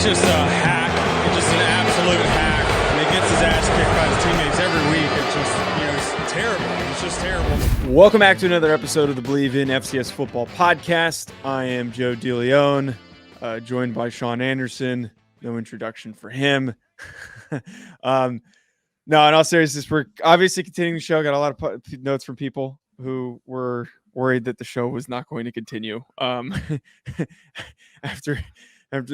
just a hack. It's just an absolute hack. And he gets his ass kicked by his teammates every week. It's just, it's terrible. It's just terrible. Welcome back to another episode of the Believe in FCS Football podcast. I am Joe DeLeone, joined by Sean Anderson. No introduction for him. No, in all seriousness, we're obviously continuing the show. Got a lot of notes from people who were worried that the show was not going to continue after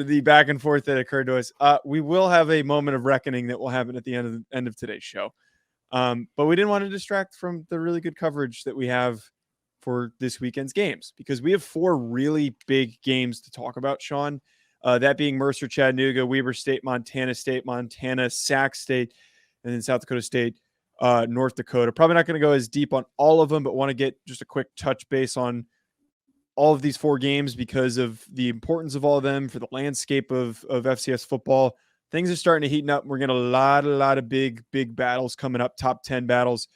the back and forth that occurred to us. We will have a moment of reckoning that will happen at the end of today's show. But we didn't want to distract from the really good coverage that we have for this weekend's games, because we have 4 really big games to talk about, Sean. That being Mercer, Chatanooga, Weber State, Montana, Sac State, and then South Dakota State, North Dakota. Probably not going to go as deep on all of them, but want to get just a quick touch base on all of these 4 games because of the importance of all of them for the landscape of FCS football. Things are starting to heat up. We're getting a lot of big battles coming up, top 10 battles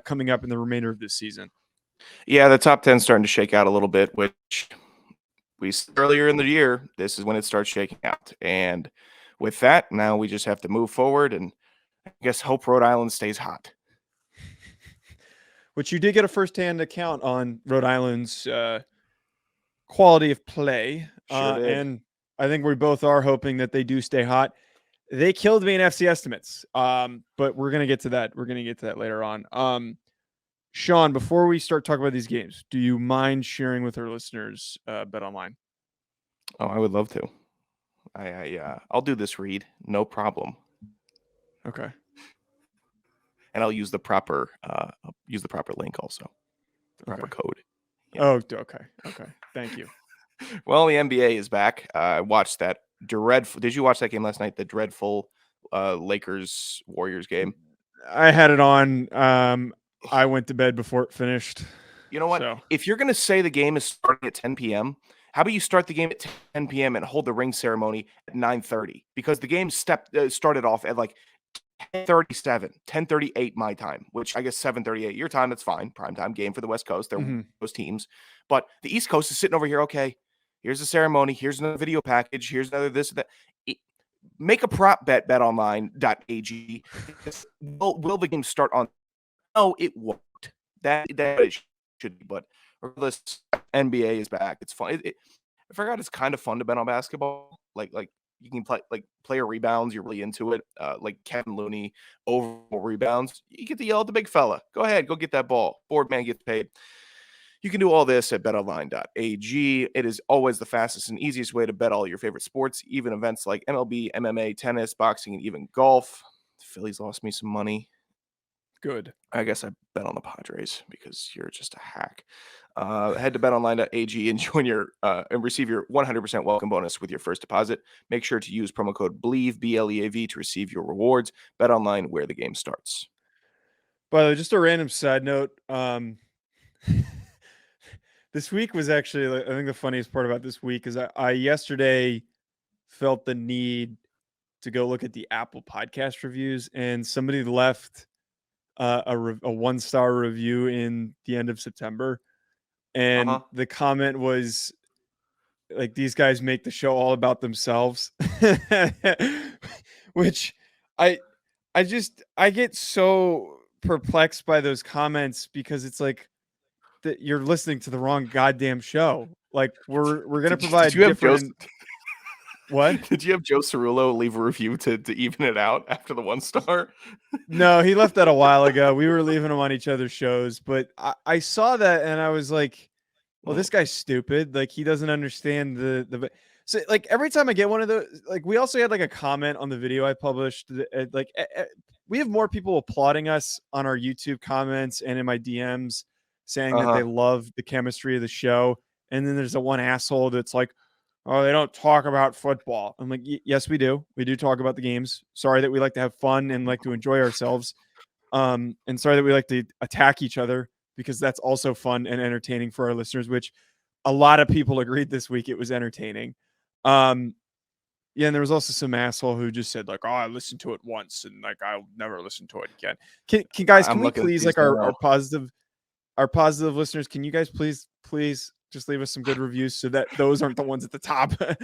coming up in the remainder of this season. Yeah, the top 10 starting to shake out a little bit, which we said earlier in the year, this is when it starts shaking out. And with that, now we just have to move forward and I guess hope Rhode Island stays hot. Which you did get a firsthand account on Rhode Island's quality of play. Sure did. And I think we both are hoping that they do stay hot. They killed me in FC estimates, but we're going to get to that. We're going to get to that later on. Sean, before we start talking about these games, do you mind sharing with our listeners Bet Online? Oh, I would love to. I'll do this read, no problem. Okay. And I'll use the proper link also, the proper code. Yeah. Oh, okay. Thank you. Well, the NBA is back. I watched that dreadful. Did you watch that game last night? The dreadful Lakers Warriors game. I had it on. I went to bed before it finished. You know what? So, if you're going to say the game is starting at 10 p.m., how about you start the game at 10 p.m. and hold the ring ceremony at 9:30? Because the game started off at like 10:37, 10:38 my time, which I guess 7:38 your time. That's fine. Primetime game for the West Coast. They're those teams. But the East Coast is sitting over here. Okay, here's the ceremony. Here's another video package. Here's another this, that. Make a prop bet, betonline.ag. Will the game start on? No, it won't. That it should be. But regardless, NBA is back. It's fun. I forgot it's kind of fun to bet on basketball. Like you can play like player rebounds. You're really into it. Like Kevin Looney over rebounds. You get to yell at the big fella. Go ahead, go get that ball. Board man gets paid. You can do all this at betonline.ag. It is always the fastest and easiest way to bet all your favorite sports, even events like MLB, MMA, tennis, boxing, and even golf. The Phillies lost me some money. Good. I guess I bet on the Padres because you're just a hack. Head to betonline.ag and join and receive your 100% welcome bonus with your first deposit. Make sure to use promo code BLEAV, BLEAV, to receive your rewards. BetOnline, where the game starts. By the way, just a random side note. This week was actually, I think the funniest part about this week is I yesterday felt the need to go look at the Apple podcast reviews, and somebody left a 1-star review in the end of September. And the comment was like, these guys make the show all about themselves, which I get so perplexed by those comments, because it's like that you're listening to the wrong goddamn show. Like we're going to provide different. What? Did you have Joe Cerullo leave a review to even it out after the 1-star? No, he left that a while ago. We were leaving them on each other's shows, but I saw that and I was like, well, this guy's stupid. Like, he doesn't understand the so like every time I get one of those, like we also had like a comment on the video I published. Like we have more people applauding us on our YouTube comments and in my DMs saying that they love the chemistry of the show. And then there's the one asshole that's like, oh, they don't talk about football. I'm like, yes, we do. We do talk about the games. Sorry that we like to have fun and like to enjoy ourselves. And sorry that we like to attack each other, because that's also fun and entertaining for our listeners, which a lot of people agreed this week it was entertaining. Yeah, and there was also some asshole who just said like, oh, I listened to it once and like I'll never listen to it again. Can we please, like our positive listeners, can you guys please Just leave us some good reviews so that those aren't the ones at the top. I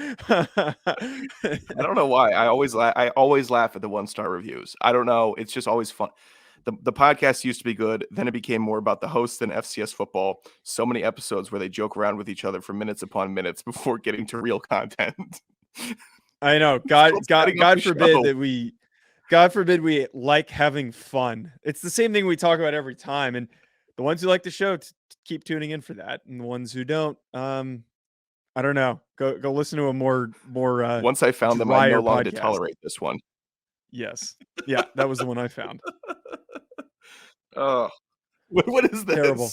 don't know why. I always laugh at the 1-star reviews. I don't know. It's just always fun. The podcast used to be good. Then it became more about the hosts than FCS football. So many episodes where they joke around with each other for minutes upon minutes before getting to real content. I know. God forbid we like having fun. It's the same thing we talk about every time. And the ones who like the show keep tuning in for that. And the ones who don't, I don't know. Go listen to a more Once I found them, I no longer podcast. tolerate this one. Yes. Yeah, that was the one I found. Oh, what is this? Terrible.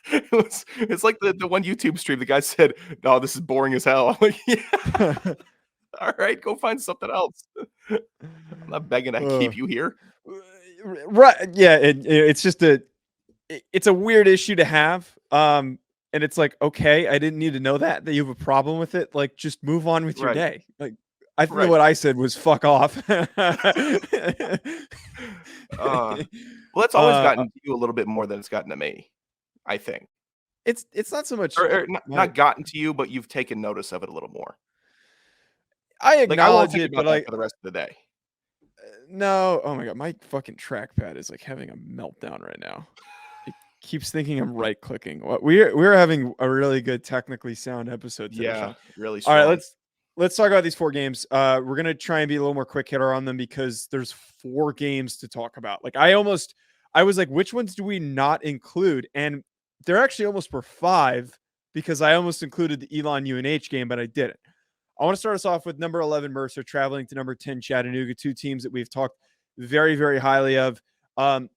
It's like the one YouTube stream. The guy said, "No, this is boring as hell." I'm like, "Yeah, all right, go find something else." I'm not begging to keep you here. Right? Yeah, it's just it's a weird issue to have. And it's like, okay, I didn't need to know that you have a problem with it. Like, just move on with your day. Like, I think what I said was fuck off. Well, that's always gotten to you a little bit more than it's gotten to me, I think. It's not so much or not gotten to you, but you've taken notice of it a little more. I acknowledge it, but for the rest of the day. No, oh my god, my fucking trackpad is like having a meltdown right now. It keeps thinking I'm right clicking. We're having a really good technically sound episode today. Yeah, really strong. All right, let's talk about these 4 games. We're gonna try and be a little more quick hitter on them because there's 4 games to talk about. Like I was like, which ones do we not include? And there actually almost were 5 because I almost included the Elon UNH game, but I didn't. I want to start us off with number 11 Mercer traveling to number 10 Chatanooga, 2 teams that we've talked very, very highly of.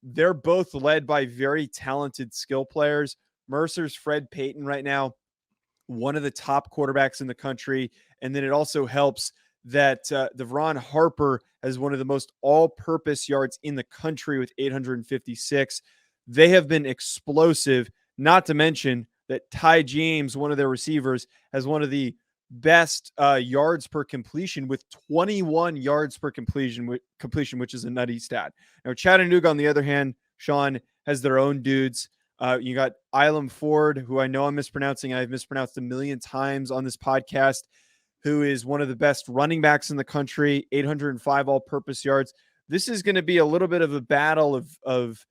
They're both led by very talented skill players. Mercer's Fred Payton right now, one of the top quarterbacks in the country. And then it also helps that Devron Harper has one of the most all-purpose yards in the country with 856. They have been explosive, not to mention that Ty James, one of their receivers, has one of the best yards per completion with 21 yards per completion, which is a nutty stat. Now, Chattanooga, on the other hand, Sean, has their own dudes. You got Ilum Ford, who I know I'm mispronouncing. I've mispronounced a million times on this podcast, who is one of the best running backs in the country, 805 all-purpose yards. This is going to be a little bit of a battle of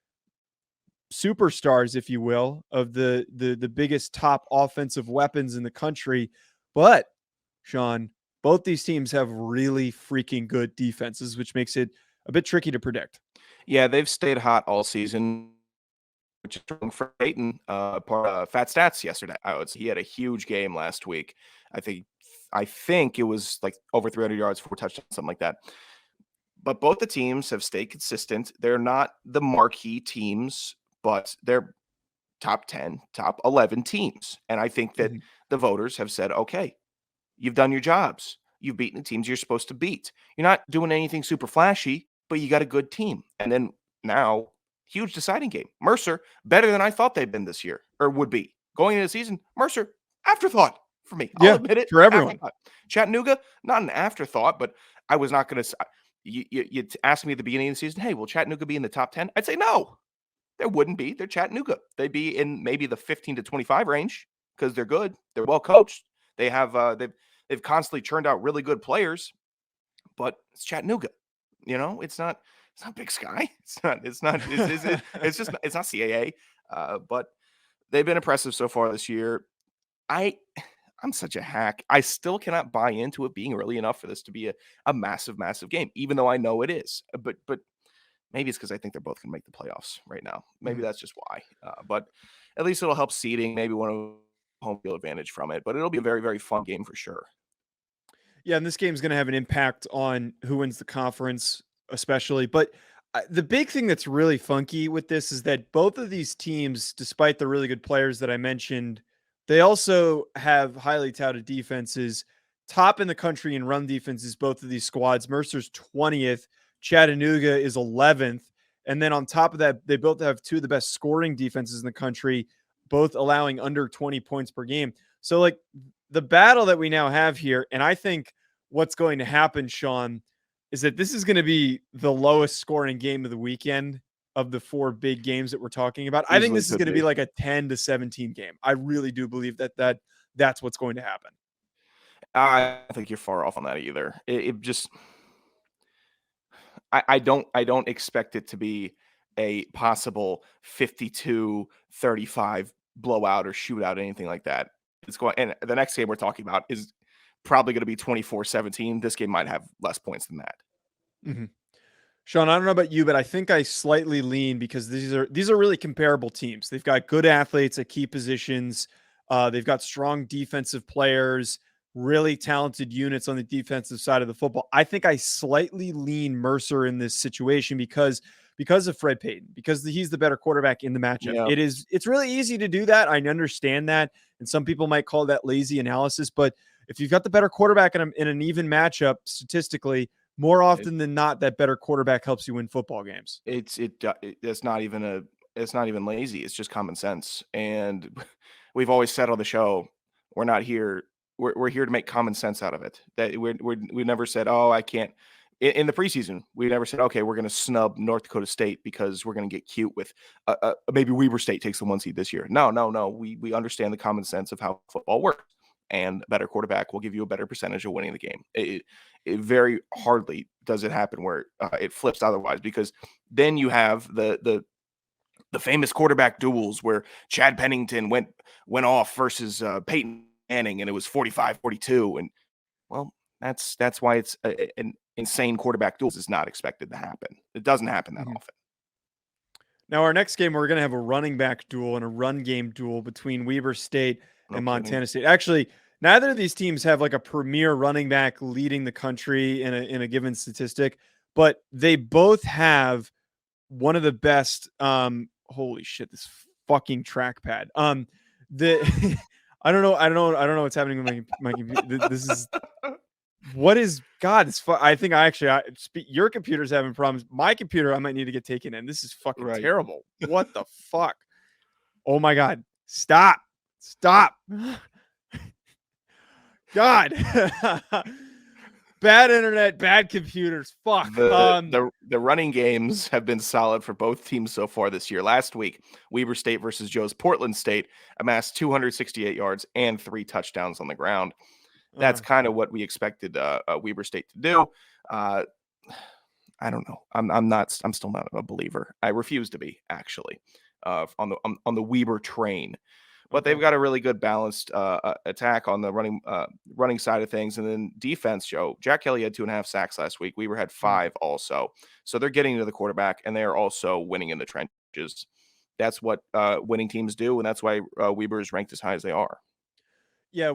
superstars, if you will, of the biggest top offensive weapons in the country. But, Sean, both these teams have really freaking good defenses, which makes it a bit tricky to predict. Yeah, they've stayed hot all season, which is strong for Peyton. Fat Stats yesterday. He had a huge game last week. I think it was like over 300 yards, 4 touchdowns, something like that. But both the teams have stayed consistent. They're not the marquee teams, but they're top 10, top 11 teams. And I think that the voters have said, okay, you've done your jobs. You've beaten the teams you're supposed to beat. You're not doing anything super flashy, but you got a good team. And then now, huge deciding game. Mercer, better than I thought they'd been this year, or would be. Going into the season, Mercer, afterthought for me. I'll admit it. For everyone. Afterthought. Chattanooga, not an afterthought, but I was not going to. You asked me at the beginning of the season, hey, will Chattanooga be in the top 10? I'd say no. There wouldn't be. They're Chattanooga. They'd be in maybe the 15 to 25 range because they're good. They're well coached. They have they've constantly churned out really good players, but it's Chattanooga. You know, it's not Big Sky. It's not CAA. But they've been impressive so far this year. I'm such a hack. I still cannot buy into it being early enough for this to be a massive, massive game, even though I know it is. But maybe it's because I think they're both going to make the playoffs right now. Maybe that's just why. But at least it'll help seeding. Maybe one of home field advantage from it. But it'll be a very, very fun game for sure. Yeah, and this game is going to have an impact on who wins the conference, especially. But the big thing that's really funky with this is that both of these teams, despite the really good players that I mentioned, they also have highly touted defenses. Top in the country in run defenses, both of these squads. Mercer's 20th. Chattanooga is 11th. And then on top of that, they both have 2 of the best scoring defenses in the country, both allowing under 20 points per game. So, like, the battle that we now have here, and I think what's going to happen, Sean, is that this is going to be the lowest scoring game of the weekend. of the 4 big games that we're talking about. I think Easily this is could going to be be. like a 10-17 game. I really do believe that's what's going to happen. I don't think you're far off on that either. It just I don't expect it to be a possible 52-35 blowout or shootout, anything like that. It's going, and the next game we're talking about is probably going to be 24-17. This game might have less points than that. Mhm. Sean, I don't know about you, but I think I slightly lean because these are really comparable teams. They've got good athletes at key positions. They've got strong defensive players, really talented units on the defensive side of the football. I think I slightly lean Mercer in this situation because of Fred Payton, because he's the better quarterback in the matchup. Yeah. It's really easy to do that. I understand that, and some people might call that lazy analysis, but if you've got the better quarterback in an even matchup statistically, more often than not, that better quarterback helps you win football games. It's not even lazy. It's just common sense. And we've always said on the show, we're not here. We're here to make common sense out of it. That we never said, oh, I can't. In the preseason, we never said, okay, we're going to snub North Dakota State because we're going to get cute with maybe Weber State takes the 1 seed this year. No. We understand the common sense of how football works, and a better quarterback will give you a better percentage of winning the game. It very hardly does it happen where it flips otherwise, because then you have the famous quarterback duels where Chad Pennington went off versus Peyton Manning, and it was 45-42. And well, that's why it's an insane quarterback duels is not expected to happen. It doesn't happen that often. Now, our next game, we're going to have a running back duel and a run game duel between Weber State and Montana State. Actually, neither of these teams have like a premier running back leading the country in a given statistic, but they both have one of the best. Holy shit, this fucking trackpad. The I don't know what's happening with my computer. This is what is God? I think your computer's having problems. My computer, I might need to get taken in. This is fucking terrible. What the fuck? Oh my God! Stop! God! Bad internet, bad computers. Fuck. The running games have been solid for both teams so far this year. Last week, Weber State versus Joe's Portland State amassed 268 yards and 3 touchdowns on the ground. That's kind of what we expected Weber State to do. I don't know. I'm still not a believer. I refuse to be, actually, on the Weber train. But they've got a really good balanced attack on the running side of things. And then defense, Joe. Jack Kelly had 2.5 sacks last week. Weber had 5 also. So they're getting to the quarterback, and they are also winning in the trenches. That's what winning teams do, and that's why Weber is ranked as high as they are. Yeah,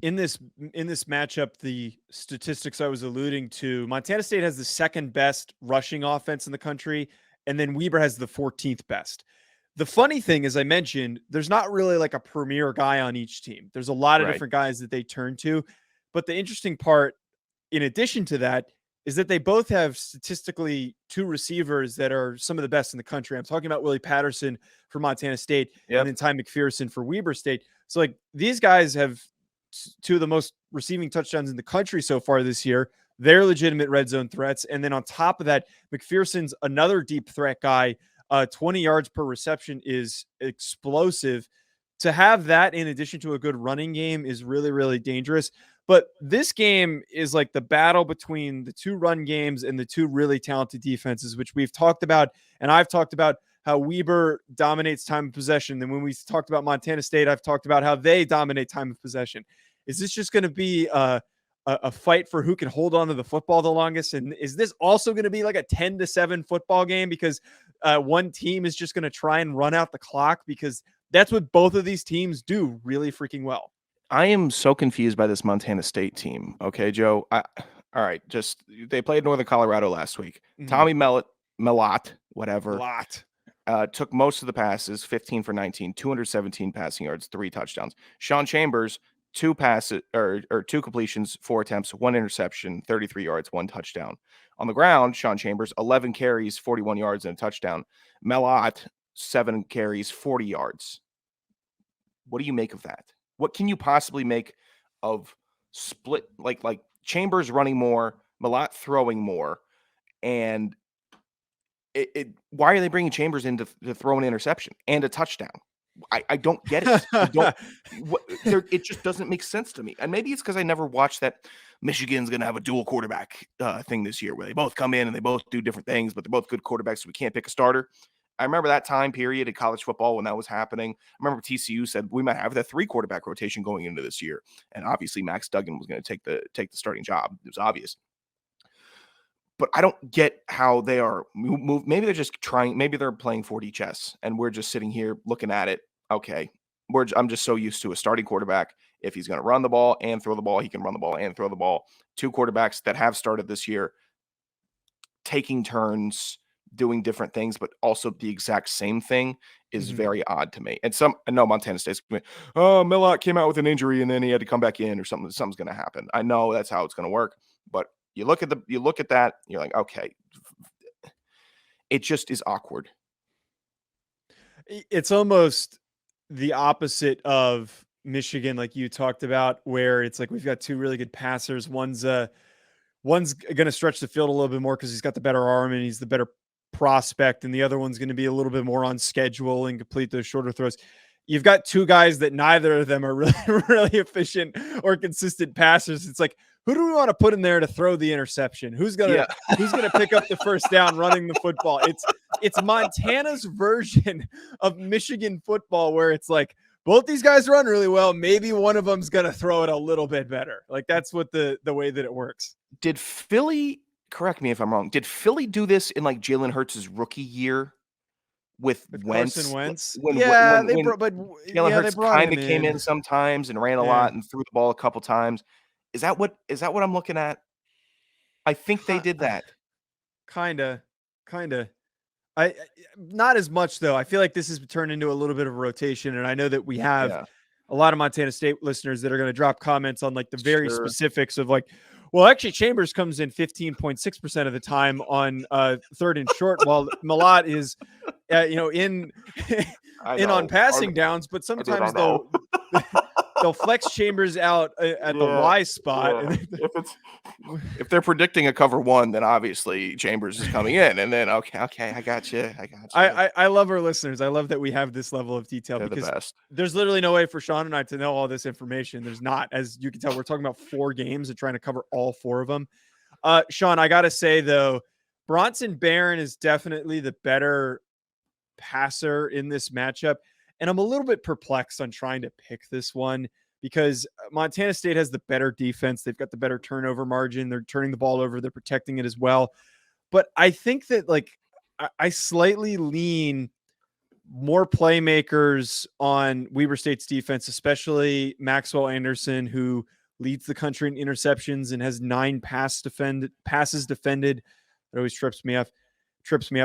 in this matchup, the statistics I was alluding to, Montana State has the second best rushing offense in the country, and then Weber has the 14th best. The funny thing, as I mentioned, there's not really like a premier guy on each team. There's a lot of different guys that they turn to. But the interesting part, in addition to that, is that they both have statistically 2 receivers that are some of the best in the country. I'm talking about Willie Patterson for Montana State and then Ty McPherson for Weber State. So like these guys have 2 of the most receiving touchdowns in the country so far this year. They're legitimate red zone threats. And then on top of that, McPherson's another deep threat guy. 20 yards per reception is explosive. To have that in addition to a good running game is really, really dangerous. But this game is like the battle between the 2 run games and the 2 really talented defenses, which we've talked about. And I've talked about how Weber dominates time of possession. Then when we talked about Montana State, I've talked about how they dominate time of possession. Is this just going to be a fight for who can hold on to the football the longest? And is this also going to be like a 10-7 football game because one team is just going to try and run out the clock? Because that's what both of these teams do really freaking well. I am so confused by this Montana State team. Okay, Joe. All right. They played Northern Colorado last week. Tommy Mellott, whatever. Took most of the passes, 15 for 19, 217 passing yards, 3 touchdowns. Sean Chambers, 2 passes or 2 completions, 4 attempts, 1 interception, 33 yards, 1 touchdown. On the ground, Sean Chambers, 11 carries, 41 yards, and a touchdown. Mellott, 7 carries, 40 yards. What do you make of that? What can you possibly make of split, like Chambers running more, Mellott throwing more, and why are they bringing Chambers in to throw an interception and a touchdown? I don't get it. I don't. It just doesn't make sense to me. And maybe it's because I never watched that Michigan's going to have a dual quarterback thing this year, where they both come in and they both do different things, but they're both good quarterbacks, so we can't pick a starter. I remember that time period in college football when that was happening. I remember TCU said we might have the 3 quarterback rotation going into this year, and obviously Max Duggan was going to take the starting job. It was obvious. But I don't get how they are moved. Maybe they're just trying. Maybe they're playing 4D chess, and we're just sitting here looking at it. Okay, I'm just so used to a starting quarterback. If he's going to run the ball and throw the ball, he can run the ball and throw the ball. 2 quarterbacks that have started this year, taking turns, doing different things, but also the exact same thing is very odd to me. And I know Montana State's going, oh, Millot came out with an injury and then he had to come back in or something. Something's going to happen. I know that's how it's going to work, but you look at that, you're like, okay, it just is awkward. It's almost the opposite of Michigan, like you talked about, where it's like we've got 2 really good passers. One's going to stretch the field a little bit more because he's got the better arm and he's the better prospect, and the other one's going to be a little bit more on schedule and complete those shorter throws. You've got 2 guys that neither of them are really, really efficient or consistent passers. It's like, who do we want to put in there to throw the interception? Who's gonna pick up the first down running the football? It's Montana's version of Michigan football, where it's like both these guys run really well. Maybe one of them's gonna throw it a little bit better. Like that's what the way that it works. Did Philly, correct me if I'm wrong, did Philly do this in like Jalen Hurts' rookie year with Wentz? Carson Wentz? When Jalen Hurts kind of came in sometimes and ran a lot and threw the ball a couple times. Is that what I'm looking at? I think they did that. Kinda. I not as much though. I feel like this has turned into a little bit of a rotation, and I know that we have a lot of Montana State listeners that are going to drop comments on like the very specifics of like, well, actually Chambers comes in 15.6% of the time on 3rd and short, while Millot is, in on passing downs, but sometimes they'll flex Chambers out at the Y spot. Yeah. If they're predicting a cover 1, then obviously Chambers is coming in, and then okay, I got you. I love our listeners. I love that we have this level of detail. They're because the best. There's literally no way for Sean and I to know all this information. There's not, as you can tell, we're talking about 4 games and trying to cover all 4 of them. Sean, I gotta say though, Bronson Barron is definitely the better passer in this matchup. And I'm a little bit perplexed on trying to pick this one because Montana State has the better defense. They've got the better turnover margin. They're turning the ball over. They're protecting it as well. But I think that I slightly lean more playmakers on Weber State's defense, especially Maxwell Anderson, who leads the country in interceptions and has 9 passes defended. It always trips me up.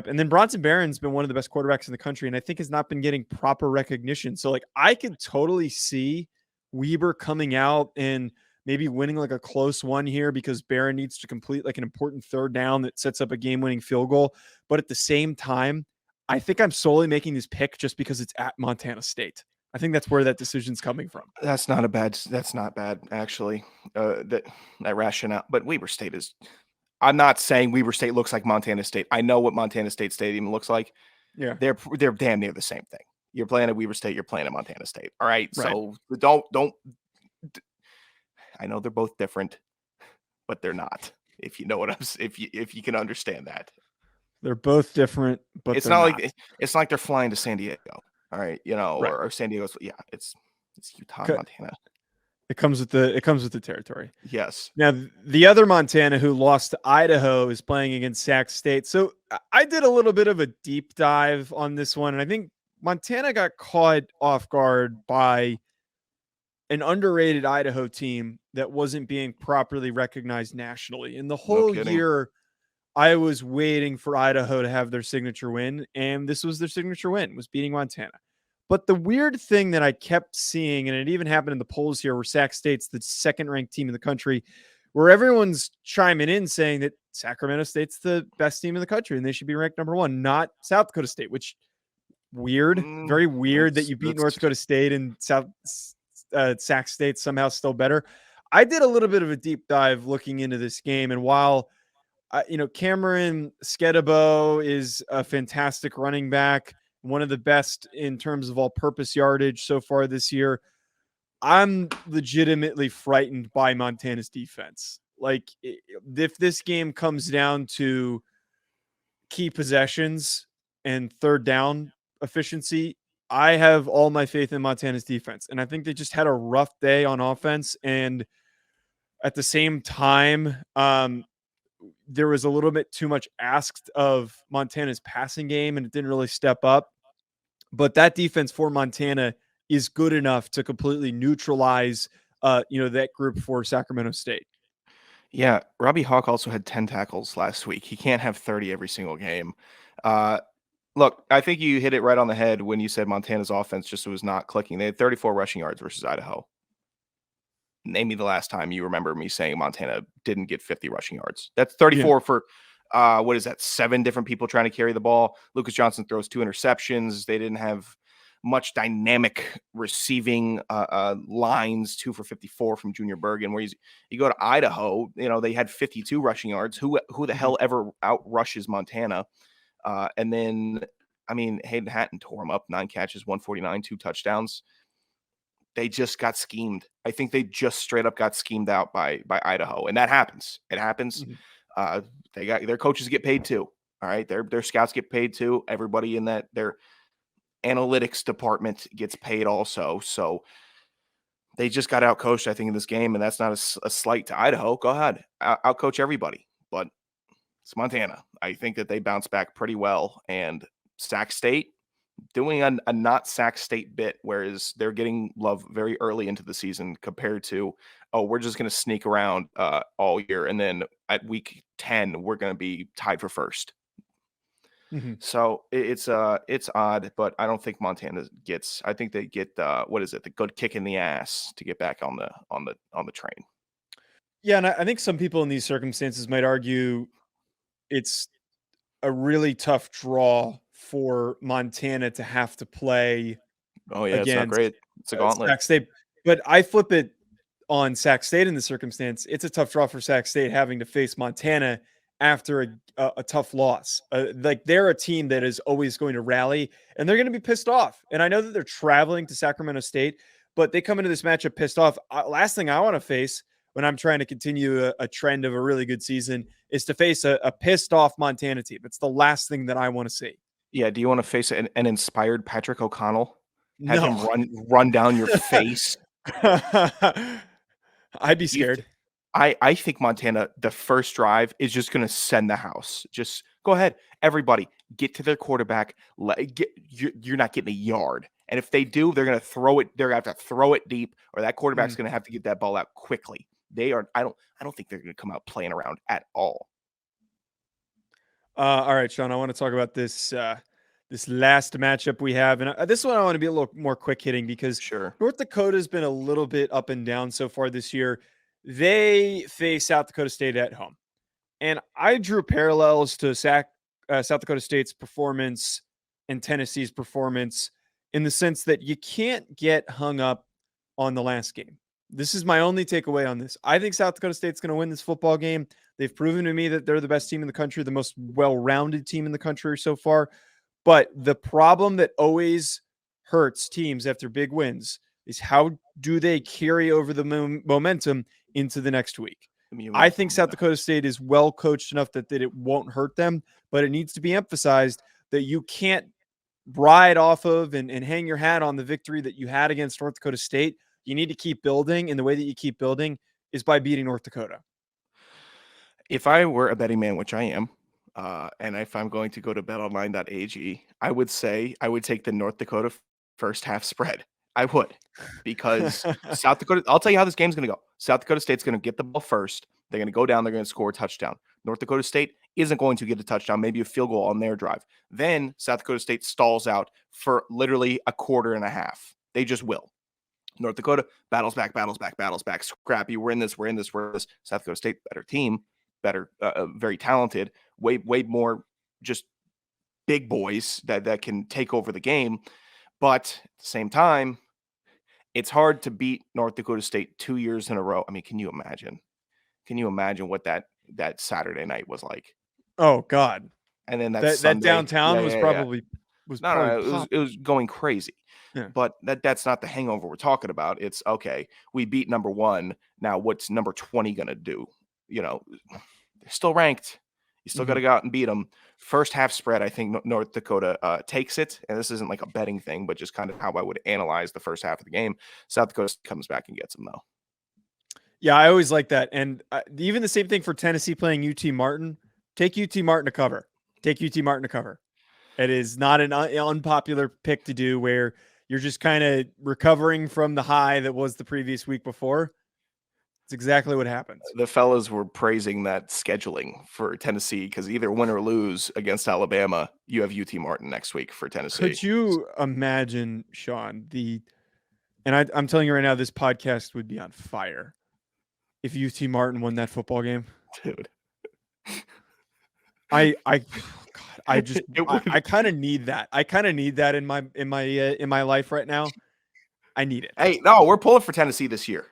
And then Bronson Barron's been one of the best quarterbacks in the country, and I think has not been getting proper recognition. So like I could totally see Weber coming out and maybe winning like a close one here because Barron needs to complete like an important 3rd down that sets up a game-winning field goal. But at the same time, I think I'm solely making this pick just because it's at Montana State. I think that's where that decision's coming from. That's not bad actually. That rationale, but Weber State is. I'm not saying Weber State looks like Montana State. I know what Montana State Stadium looks like. Yeah. They're damn near the same thing. You're playing at Weber State, you're playing at Montana State. All right. So don't I know they're both different, but they're not. If you know what if you can understand that. They're both different, but it's not like they're flying to San Diego. All right, or San Diego's it's Utah, Montana. It comes with the territory. Yes. Now, the other Montana who lost to Idaho is playing against Sac State. So I did a little bit of a deep dive on this one, and I think Montana got caught off guard by an underrated Idaho team that wasn't being properly recognized nationally. And the whole year, I was waiting for Idaho to have their signature win, and this was their signature win, was beating Montana. But the weird thing that I kept seeing, and it even happened in the polls here, where Sac State's the 2nd-ranked team in the country, where everyone's chiming in saying that Sacramento State's the best team in the country and they should be ranked number 1, not South Dakota State, which weird, very weird that you beat North Dakota State and Sac State somehow still better. I did a little bit of a deep dive looking into this game, and while Cameron Skedebo is a fantastic running back, one of the best in terms of all-purpose yardage so far this year. I'm legitimately frightened by Montana's defense. Like, if this game comes down to key possessions and third down efficiency, I have all my faith in Montana's defense. And I think they just had a rough day on offense. And at the same time, there was a little bit too much asked of Montana's passing game, and it didn't really step up. But that defense for Montana is good enough to completely neutralize, that group for Sacramento State. Yeah, Robbie Hawk also had 10 tackles last week. He can't have 30 every single game. Uh, Look, I think you hit it right on the head when you said Montana's offense just was not clicking. They had 34 rushing yards versus Idaho. Name me the last time you remember me saying Montana didn't get 50 rushing yards. That's 34 for what is that? 7 different people trying to carry the ball. Lucas Johnson throws 2 interceptions. They didn't have much dynamic receiving lines. 2 for 54 from Junior Bergen. Where you go to Idaho, they had 52 rushing yards. Who the hell ever outrushes Montana? And then, Hayden Hatton tore him up. 9 catches, 149, 2 touchdowns. They just got schemed. I think they just straight up got schemed out by Idaho, and that happens. It happens. They got their coaches get paid too. All right, their scouts get paid too. Everybody in their analytics department gets paid also. So they just got outcoached, I think, in this game, and that's not a slight to Idaho. Go ahead, outcoach everybody, but it's Montana. I think that they bounce back pretty well, and Sac State doing a not Sac State bit, whereas they're getting love very early into the season compared to, we're just going to sneak around all year. And then at week 10, we're going to be tied for first. So it's odd, but I don't think Montana gets, I think they get, the good kick in the ass to get back on the train. Yeah. And I think some people in these circumstances might argue it's a really tough draw for Montana to have to play Oh yeah, it's not against great. It's a gauntlet. Sac State. But I flip it on Sac State in the circumstance. It's a tough draw for Sac State having to face Montana after a tough loss. Like, they're a team that is always going to rally, and they're going to be pissed off. And I know that they're traveling to Sacramento State, but they come into this matchup pissed off. Last thing I want to face when I'm trying to continue a trend of a really good season is to face a pissed off Montana team. It's the last thing that I want to see. Yeah. Do you want to face an inspired Patrick O'Connell? Have No. him run down your face? I'd be scared. I think Montana, the first drive, is just going to send the house. Just go ahead. Everybody, get to their quarterback. You're not getting a yard. And if they do, they're going to throw it. They're going to have to throw it deep, or that quarterback's going to have to get that ball out quickly. They are. I don't think they're going to come out playing around at all. All right, Sean, I want to talk about this this last matchup we have. And this one I want to be a little more quick hitting because North Dakota's been a little bit up and down so far this year. They face South Dakota State at home. And I drew parallels to South Dakota State's performance and Tennessee's performance in the sense that you can't get hung up on the last game. This is my only takeaway on this. I think South Dakota State's going to win this football game. They've proven to me that they're the best team in the country, the most well-rounded team in the country so far. But the problem that always hurts teams after big wins is how do they carry over the momentum into the next week? I think South Dakota State is well coached enough that it won't hurt them, but it needs to be emphasized that you can't ride off of and hang your hat on the victory that you had against North Dakota State. You need to keep building, and the way that you keep building is by beating North Dakota. If I were a betting man, which I am, and if I'm going to go to betonline.ag, I would say I would take the North Dakota first half spread. I would, because South Dakota, I'll tell you how this game's going to go. South Dakota State's going to get the ball first. They're going to go down. They're going to score a touchdown. North Dakota State isn't going to get a touchdown, maybe a field goal on their drive. Then South Dakota State stalls out for literally a quarter and a half. They just will. North Dakota battles back. Scrappy. We're in this. South Dakota State, better team, better, very talented, way more just big boys that can take over the game. But at the same time, it's hard to beat North Dakota State 2 years in a row. I mean, can you imagine? Can you imagine what that that Saturday night was like. Oh God, And then that Sunday, downtown was yeah. probably No, popping. it was going crazy. Yeah. But that's not the hangover we're talking about. It's okay. We beat number 1. Now what's number 20 gonna do? They're still ranked. You still got to go out and beat them. First half spread, I think North Dakota takes it. And this isn't like a betting thing, but just kind of how I would analyze the first half of the game. South Dakota comes back and gets them, though. Yeah, I always like that. And even the same thing for Tennessee playing UT Martin. Take UT Martin to cover. Take UT Martin to cover. It is not an unpopular pick to do where you're just kind of recovering from the high that was the previous week before. It's exactly what happens. The fellas were praising that scheduling for Tennessee because either win or lose against Alabama, you have UT Martin next week for Tennessee. Could you imagine, Sean, and I'm telling you right now, this podcast would be on fire if UT Martin won that football game. Dude. I kind of need that. I kind of need that in my life right now. I need it. Hey, no, we're pulling for Tennessee this year.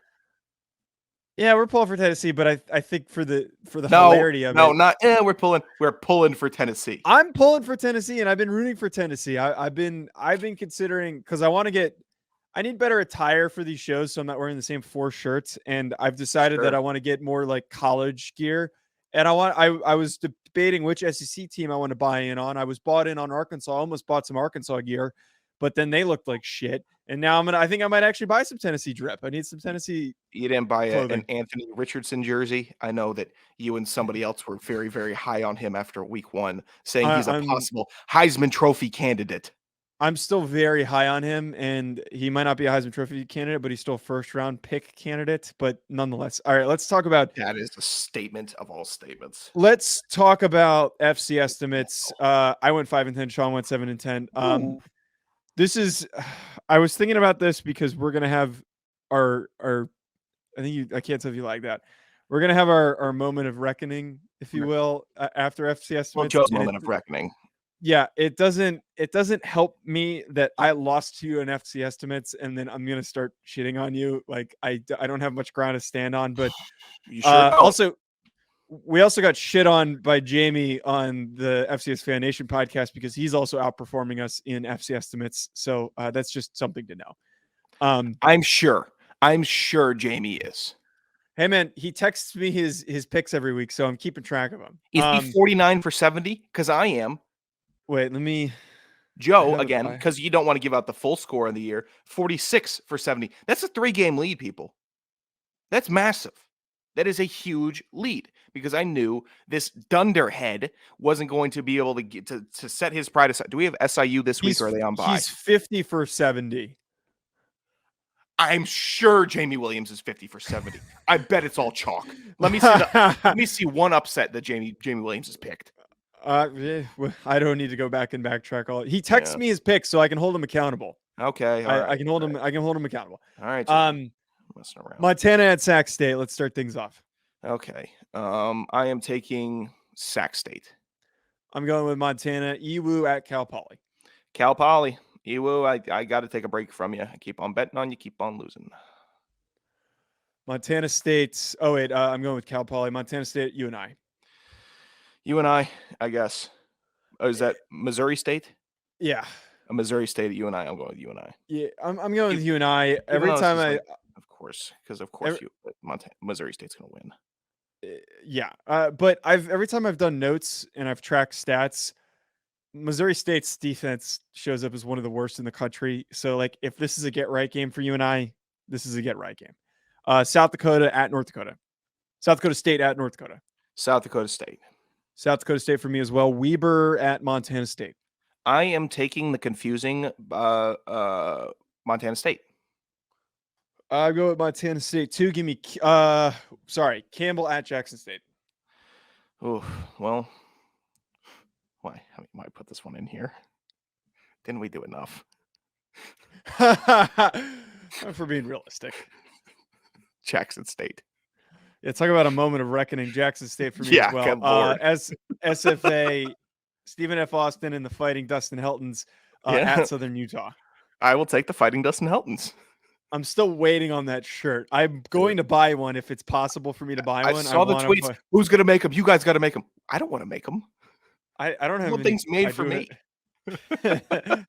Yeah, we're pulling for Tennessee, but I think for the hilarity of it. We're pulling for Tennessee. I'm pulling for Tennessee, and I've been rooting for Tennessee. I've been considering because I need better attire for these shows, so I'm not wearing the same 4 shirts. And I've decided that I want to get more like college gear. And I was debating which SEC team I want to buy in on. I was bought in on Arkansas. I almost bought some Arkansas gear, but then they looked like shit. And now I think I might actually buy some Tennessee drip. I need some Tennessee. You didn't buy an Anthony Richardson jersey. I know that you and somebody else were very, very high on him after week 1, saying he's a possible Heisman Trophy candidate. I'm still very high on him, and he might not be a Heisman Trophy candidate, but he's still a first-round pick candidate. But nonetheless, all right, let's talk about that. Is a statement of all statements. Let's talk about FC estimates. I went 5 and 10. Sean went 7 and 10. This is. I was thinking about this because we're gonna have our. I can't tell if you like that. We're gonna have our moment of reckoning, if you will, after FC estimates. Well, Joe's moment of reckoning. Yeah, it doesn't help me that I lost to you in FC estimates, and then I'm gonna start shitting on you. Like I don't have much ground to stand on, but you sure we also got shit on by Jamie on the FCS Fan Nation podcast because he's also outperforming us in FC estimates. So that's just something to know. I'm sure Jamie is. Hey man, he texts me his picks every week, so I'm keeping track of them. Is he 49 for 70? Because I am. Wait, let me. Joe, again, because you don't want to give out the full score of the year, 46 for 70. That's a 3-game lead, people. That's massive. That is a huge lead because I knew this dunderhead wasn't going to be able to get to set his pride aside. Do we have SIU this week or are they on bye? He's 50 for 70. I'm sure Jamie Williams is 50 for 70. I bet it's all chalk. Let me see one upset that Jamie Williams has picked. I don't need to go back and backtrack all. He texts me his picks so I can hold him accountable. Okay, I can hold him. I can hold him accountable. All right. Messing around. Montana at Sac State. Let's start things off. Okay. I am taking Sac State. I'm going with Montana. EWU at Cal Poly. Cal Poly. EWU. I got to take a break from you. I keep on betting on you. Keep on losing. Montana State. Oh wait, I'm going with Cal Poly. Montana State. UNI. UNI, I guess. Oh, is that Missouri State? Yeah. A Missouri State at UNI. I'm going with UNI. Yeah, I'm going with UNI. Every time of course, Missouri State's going to win. Yeah, but every time I've done notes and I've tracked stats, Missouri State's defense shows up as one of the worst in the country. So, like, if this is a get right game for UNI, this is a get right game. South Dakota at North Dakota. South Dakota State at North Dakota. South Dakota State. South Dakota State for me as well. Weber at Montana State. I am taking the confusing Montana State. I'll go with Montana State too. Give me Campbell at Jackson State. Oh, well, why? Why put this one in here? Didn't we do enough? For being realistic. Jackson State. Yeah, talk about a moment of reckoning. Jackson State for me as well. As SFA, Stephen F. Austin and the Fighting Dustin Heltons at Southern Utah. I will take the Fighting Dustin Heltons. I'm still waiting on that shirt. I'm going to buy one if it's possible for me to buy I one. I saw the want to tweets. buy. Who's gonna make them? You guys got to make them. I don't want to make them. I don't have Little any. things made I for do me. have.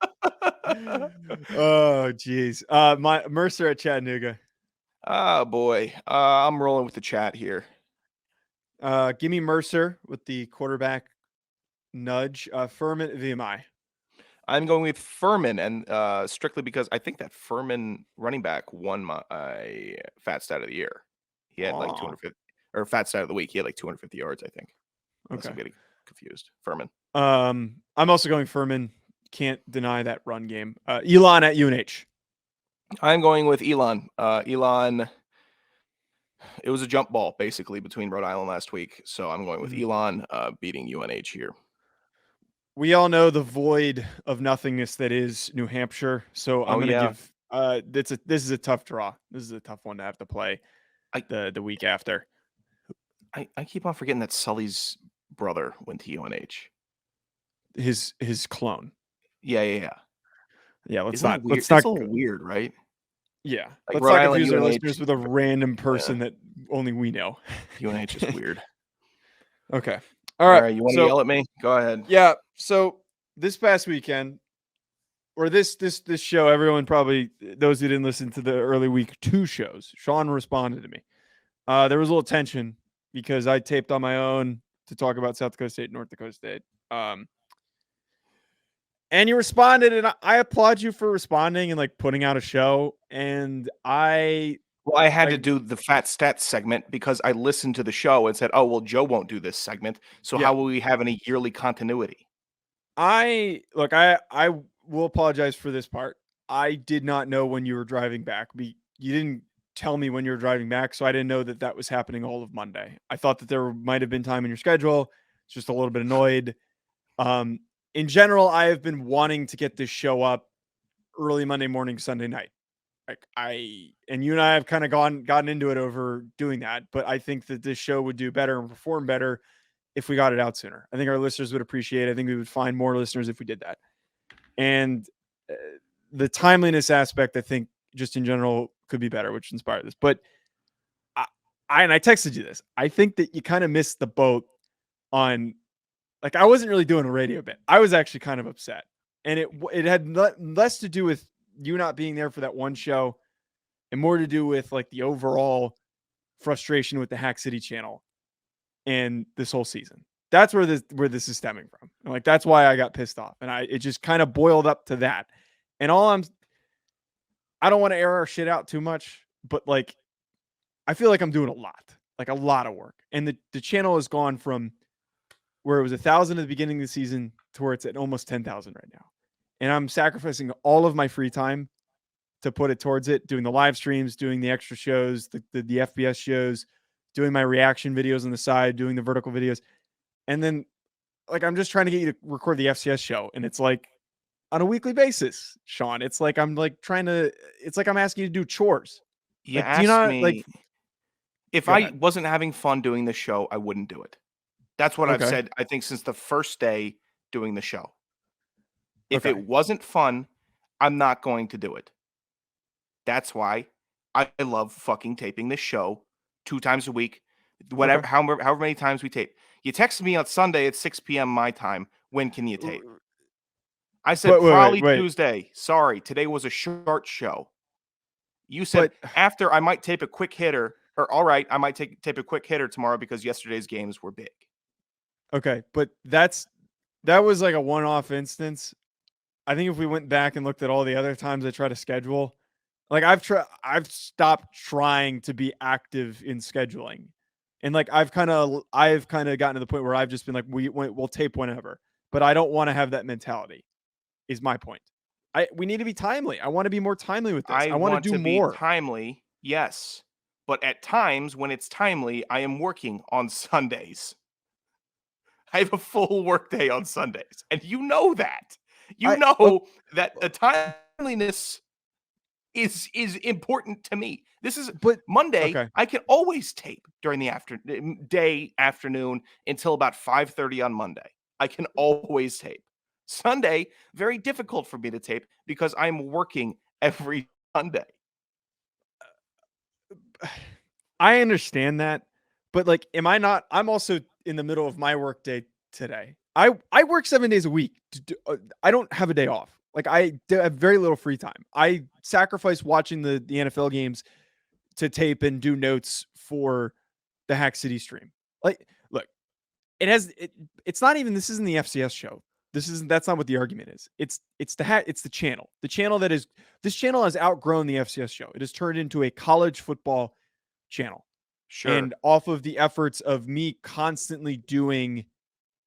Oh, geez. My Mercer at Chattanooga. Oh boy, I'm rolling with the chat here. Give me Mercer with the quarterback nudge. Furman VMI. I'm going with Furman, and strictly because I think that Furman running back won my fat stat of the year. He had like Aw, 250, or fat stat of the week. He had like 250 yards, I think. Unless okay. I'm getting confused. Furman. I'm also going Furman. Can't deny that run game. Elon at UNH. I'm going with Elon. Elon. It was a jump ball basically between Rhode Island last week, so I'm going with Mhm. Elon beating UNH here. We all know the void of nothingness that is New Hampshire. So I'm Oh gonna yeah, give this is a tough draw. This is a tough one to have to play I the week after. I keep on forgetting that Sully's brother went to UNH. His clone. Yeah. Yeah, Isn't that weird? let's It's not a little weird, right? yeah. Like Let's Rhode not Island, confuse our UNH. listeners with a random Yeah, person that only we know. UNH is weird. Okay. All All right. right, you want to So yell at me? Go ahead. yeah, so this past weekend, or this show, everyone probably those who didn't listen to the early week 2 shows, Sean responded to me. There was a little tension because I taped on my own to talk about South Dakota State, North Dakota State. And you responded, and I applaud you for responding and like putting out a show. And Well, I had to like, do the fat stats segment because I listened to the show and said, "Oh, well, Joe won't do this segment, so yeah, how will we have any yearly continuity?" I will apologize for this part. I did not know when you were driving back. You didn't tell me when you were driving back, so I didn't know that that was happening all of Monday. I thought that there might have been time in your schedule. Just a little bit annoyed. Um, in general, I have been wanting to get this show up early Monday morning, Sunday night. Like you and I have kind of gotten into it over doing that, but I think that this show would do better and perform better if we got it out sooner. I think our listeners would appreciate it. I think we would find more listeners if we did that. And uh, the timeliness aspect, I think, just in general, could be better, which inspired this. But I, I texted you this. I think that you kind of missed the boat on, like, I wasn't really doing a radio bit. I was actually kind of upset, and it had less to do with you not being there for that one show, and more to do with like the overall frustration with the Hack City channel and this whole season. That's where this is stemming from. And like that's why I got pissed off. And it just kind of boiled up to that. And I don't want to air our shit out too much, but like I feel like I'm doing a lot of work. And the channel has gone from where it was 1,000 at the beginning of the season to where it's at almost 10,000 right now. And I'm sacrificing all of my free time to put it towards it, doing the live streams, doing the extra shows, the FBS shows, doing my reaction videos on the side, doing the vertical videos. And then like I'm just trying to get you to record the FCS show. And it's like on a weekly basis, Sean. It's like I'm like it's like I'm asking you to do chores. You Like, do you asked not like me if go I ahead. wasn't having fun doing the show, I wouldn't do it. That's what I've Okay. said, I think, since the first day doing the show. If it Okay. wasn't fun, I'm not going to do it. That's why I love fucking taping this show 2 times a week, Okay. whatever however many times we tape. You texted me on Sunday at 6 PM my time, "When can you tape?" I said, But "Probably wait. Tuesday. Sorry, today was a short show." You said, But "After, I might tape a quick hitter," or, "All right, I might tape a quick hitter tomorrow because yesterday's games were big." okay, but that was like a one-off instance. I think if we went back and looked at all the other times I try to schedule, like I've stopped trying to be active in scheduling. And like I've kind of gotten to the point where I've just been like we'll tape whenever. But I don't want to have that mentality. Is my point. We need to be timely. I want to be more timely with this. I I want to want do to be more. timely, yes, but at times when it's timely, I am working on Sundays. I have a full workday on Sundays, and you know that. You I oh, know that the timeliness is important to me. This is but Monday. okay. I can always tape during the afternoon until about 5:30 on Monday. I can always tape. Sunday, very difficult for me to tape because I'm working every Sunday. I understand that, but like, am I not? I'm also in the middle of my work day today. I work 7 days a week. I don't have a day off. Like I have very little free time. I sacrifice watching the NFL games to tape and do notes for the Hack City stream. Like, look, it's not even, this isn't the FCS show. That's not what the argument is. It's the channel. The channel this channel has outgrown the FCS show. It has turned into a college football channel. Sure. And off of the efforts of me constantly doing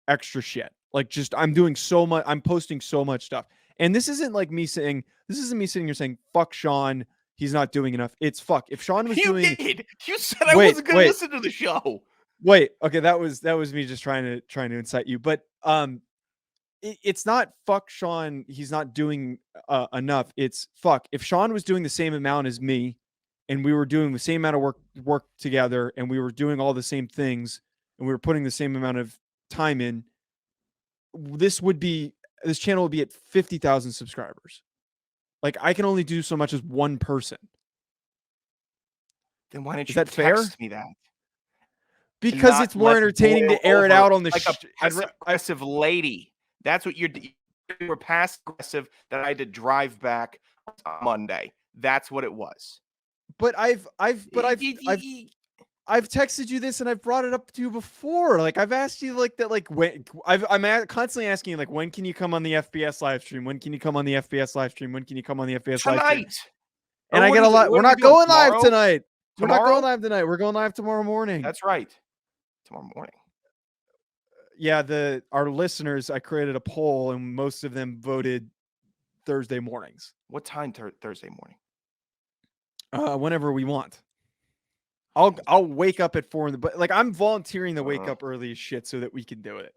extra shit. Like just I'm doing so much, I'm posting so much stuff. And this isn't me sitting here saying, fuck Sean, he's not doing enough. It's fuck. If Sean was You doing did. You said I wasn't gonna listen to the show. Wait, okay, that was me just trying to incite you. But it's not fuck Sean, he's not doing enough. It's fuck. If Sean was doing the same amount as me and we were doing the same amount of work together and we were doing all the same things and we were putting the same amount of time in, this channel would be at 50,000 subscribers. Like I can only do so much as one person. Then why didn't you text fair? Me that? Because it's more entertaining to air it out on the like a passive-aggressive lady. That's what you were passive aggressive that I had to drive back on Monday. That's what it was. But I've texted you this and I've brought it up to you before. Like I've asked you like that. Like when I'm constantly asking you like, when can you come on the FBS live stream? When can you come on the FBS live stream? When can you come on the FBS live stream? And I get a lot. We're not going live tonight. We're not going live tonight. We're going live tomorrow morning. That's right. Tomorrow morning. Yeah, our listeners, I created a poll and most of them voted Thursday mornings. What time Thursday morning? Whenever we want. I'll wake up at 4 but like I'm volunteering to wake up early as shit so that we can do it.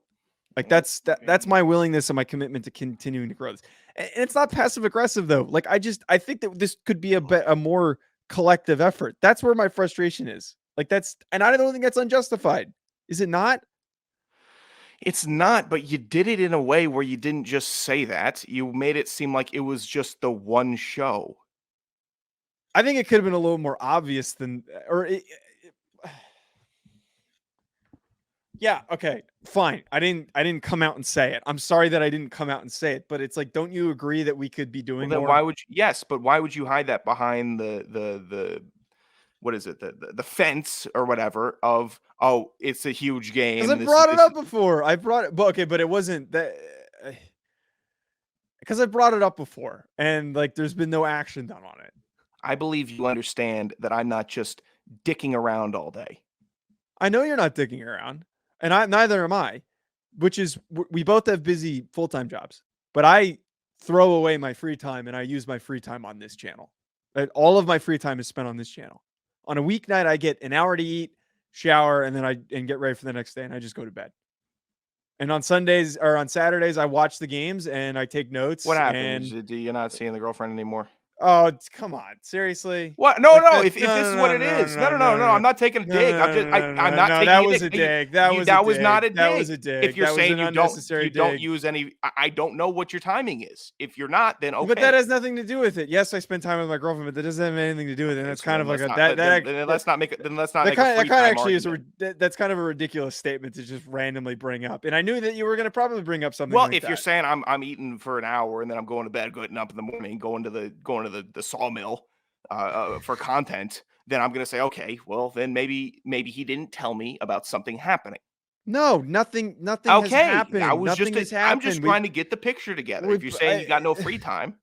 Like that's my willingness and my commitment to continuing to grow this. And it's not passive aggressive though. Like I think that this could be a more collective effort. That's where my frustration is. Like and I don't think that's unjustified. Is it not? It's not, but you did it in a way where you didn't just say that. You made it seem like it was just the one show. I think it could have been a little more obvious yeah, okay, fine. I didn't come out and say it. I'm sorry that I didn't come out and say it, but it's like, don't you agree that we could be doing more? Why would you? Yes, but why would you hide that behind the what is it? The fence or whatever of, oh, it's a huge game. Because I brought it up before. But it wasn't that. Because I brought it up before, and like, there's been no action done on it. I believe you understand that I'm not just dicking around all day. I know you're not dicking around, and neither am I. Which is, we both have busy full-time jobs, but I throw away my free time and I use my free time on this channel. All of my free time is spent on this channel. On a weeknight, I get an hour to eat, shower, and then get ready for the next day, and I just go to bed. And on Sundays or on Saturdays, I watch the games and I take notes. What happens? You're not seeing the girlfriend anymore? Oh, come on. Seriously? What? No. If this is what it is. No. I'm not taking a dig. I'm not taking that was a dig. That was not a dig. That was a dig. If you're saying you don't use any, I don't know what your timing is. If you're not, then okay. But that has nothing to do with it. Yes, I spend time with my girlfriend, but that doesn't have anything to do with it. And that's kind of like let's not make it. Then let's not make that kind of actually is that's kind of a ridiculous statement to just randomly bring up. And I knew that you were going to probably bring up something. Well, if you're saying I'm eating for an hour and then I'm going to bed, getting up in the morning, going to the sawmill for content, then I'm going to say, okay, well, then maybe he didn't tell me about something happening. No, nothing has happened. I'm just trying to get the picture together. If you're saying you got no free time,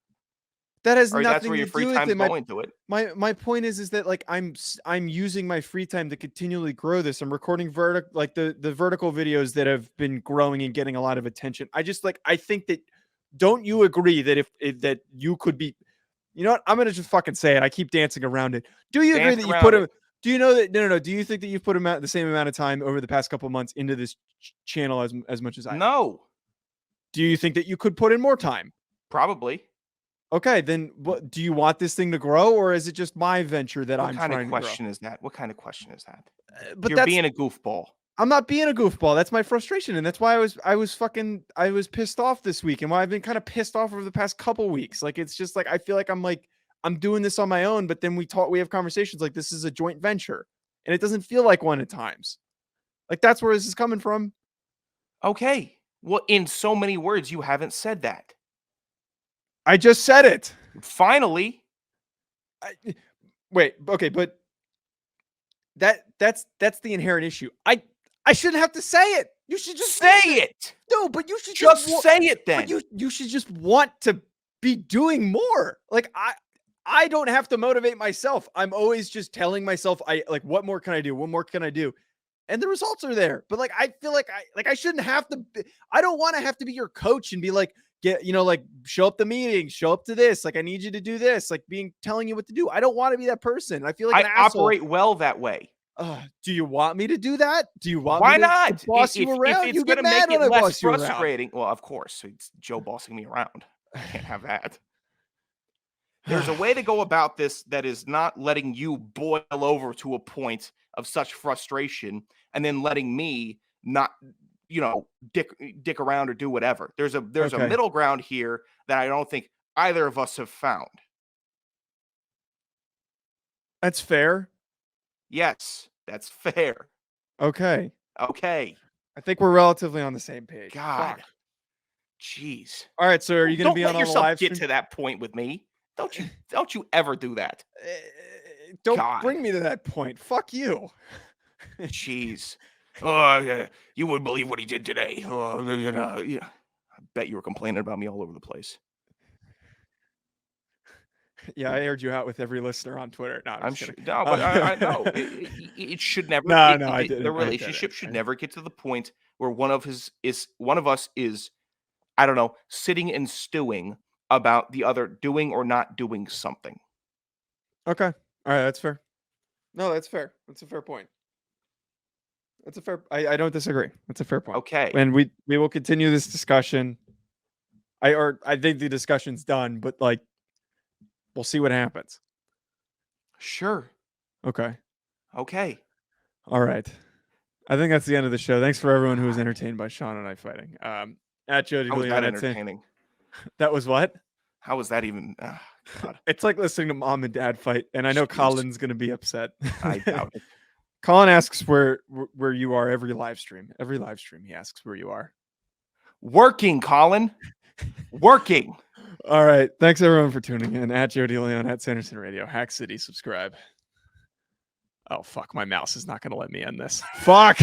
that has nothing that's where your to free do time's with it. going to it. My point is that like I'm using my free time to continually grow this. I'm recording the vertical videos that have been growing and getting a lot of attention. I think that, don't you agree that if that you could be, you know what? I'm gonna just fucking say it. I keep dancing around it. Do you agree that you put him? Do you know that? No. Do you think that you've put the same amount of time over the past couple months into this channel as much as I? No. Do you think that you could put in more time? Probably. Okay, then what do you want this thing to grow, or is it just my venture that I'm trying to grow? What kind of question is that? What kind of question is that? But you're being a goofball. I'm not being a goofball. That's my frustration, and that's why I was pissed off this week, and why I've been kind of pissed off over the past couple weeks. Like, it's just like I feel like I'm like I'm doing this on my own, but then we have conversations like this is a joint venture, and it doesn't feel like one at times. Like that's where this is coming from. Okay. Well, in so many words, you haven't said that. I just said it. Finally. Wait, okay, but that's the inherent issue. I shouldn't have to say it. You should just say it. No, but you should just say it then. But you should just want to be doing more. Like I don't have to motivate myself. I'm always just telling myself what more can I do? What more can I do? And the results are there. But like I feel like I shouldn't have to I don't want to have to be your coach and be like show up the meetings, show up to this. Like I need you to do this, like telling you what to do. I don't want to be that person. I feel like I operate well that way. Do you want me to do that? Do you want Why me to not? boss you around? If you it's get going to mad make it when I less boss you around. frustrating. Well, of course, it's Joe bossing me around. I can't have that. There's a way to go about this that is not letting you boil over to a point of such frustration and then letting me not, dick around or do whatever. There's a middle ground here that I don't think either of us have found. That's fair. Yes, that's fair. Okay. I think we're relatively on the same page. God. Fuck. Jeez. All right, so are you going to be on the live stream? Don't let yourself get to that point with me. Don't you ever do that. Don't bring me to that point. Fuck you. Jeez. Oh, yeah. You wouldn't believe what he did today. Oh, yeah. I bet you were complaining about me all over the place. Yeah, I aired you out with every listener on Twitter. No, I'm sure. No, but I know it should never. No, I didn't. The relationship should never get to the point where one of us is, I don't know, sitting and stewing about the other doing or not doing something. Okay, all right, that's fair. No, that's fair. That's a fair point. That's a fair. I don't disagree. That's a fair point. Okay, and we will continue this discussion. I think the discussion's done, but like. We'll see what happens. Sure. Okay. All right. I think that's the end of the show. Thanks for everyone who was entertained by Sean and I fighting. At Joe DeLeone. How was that entertaining? That was what? How was that even? God. It's like listening to mom and dad fight, and I know Colin's going to be upset. I doubt it. Colin asks where you are every live stream. Every live stream, he asks where you are. Working, Colin. Working. All right. Thanks everyone for tuning in. At Joe DeLeone, at Sanderson Radio, Hack City, subscribe. Oh fuck, my mouse is not gonna let me end this. Fuck.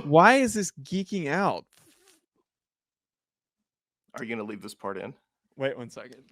Why is this geeking out? Are you gonna leave this part in? Wait 1 second.